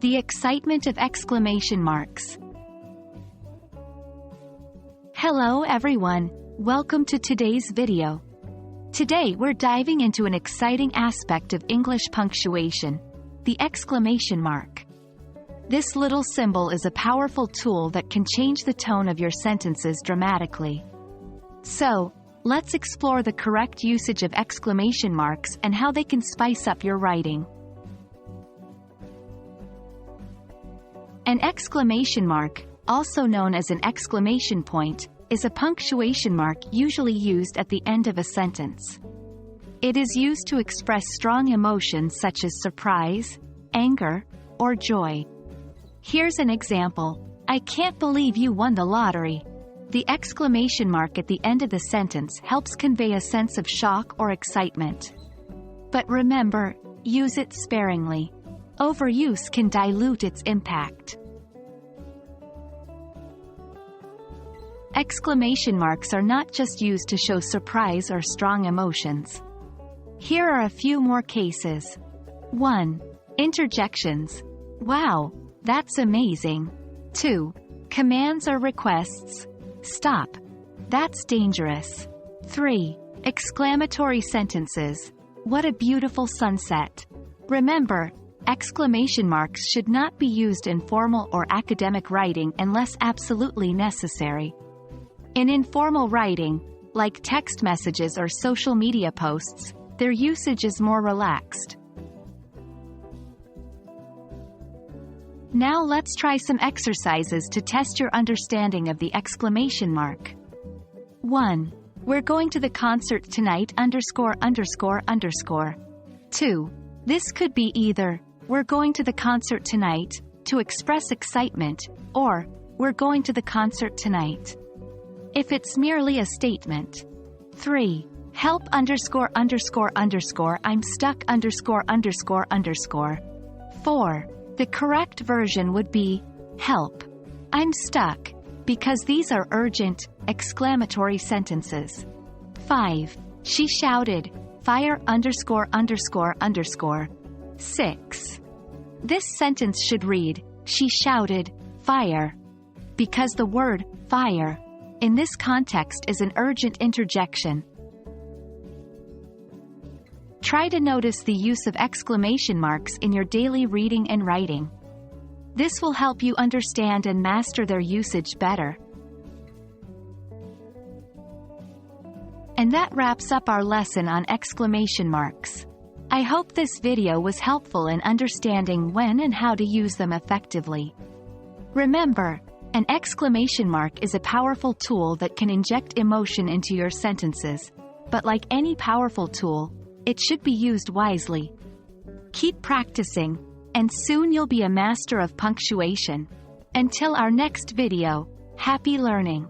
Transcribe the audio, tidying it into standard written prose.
The excitement of exclamation marks. Hello everyone, welcome to today's video. Today we're diving into an exciting aspect of English punctuation, the exclamation mark. This little symbol is a powerful tool that can change the tone of your sentences dramatically. So, let's explore the correct usage of exclamation marks and how they can spice up your writing. An exclamation mark, also known as an exclamation point, is a punctuation mark usually used at the end of a sentence. It is used to express strong emotions such as surprise, anger, or joy. Here's an example. I can't believe you won the lottery. The exclamation mark at the end of the sentence helps convey a sense of shock or excitement. But remember, use it sparingly. Overuse can dilute its impact. Exclamation marks are not just used to show surprise or strong emotions. Here are a few more cases. 1. Interjections. Wow, that's amazing. 2. Commands or requests. Stop. That's dangerous. 3. Exclamatory sentences. What a beautiful sunset. Remember, exclamation marks should not be used in formal or academic writing unless absolutely necessary. In informal writing, like text messages or social media posts, their usage is more relaxed. Now let's try some exercises to test your understanding of the exclamation mark. 1. We're going to the concert tonight ____. 2. This could be either, we're going to the concert tonight, to express excitement, or, we're going to the concert tonight, if it's merely a statement. 3. Help ____. I'm stuck ____. 4. The correct version would be, help. I'm stuck, because these are urgent, exclamatory sentences. 5. She shouted, fire ____. 6. This sentence should read, she shouted, fire, because the word, fire, in this context is an urgent interjection. Try to notice the use of exclamation marks in your daily reading and writing. This will help you understand and master their usage better. And that wraps up our lesson on exclamation marks. I hope this video was helpful in understanding when and how to use them effectively. Remember, an exclamation mark is a powerful tool that can inject emotion into your sentences, but like any powerful tool, it should be used wisely. Keep practicing, and soon you'll be a master of punctuation. Until our next video, happy learning!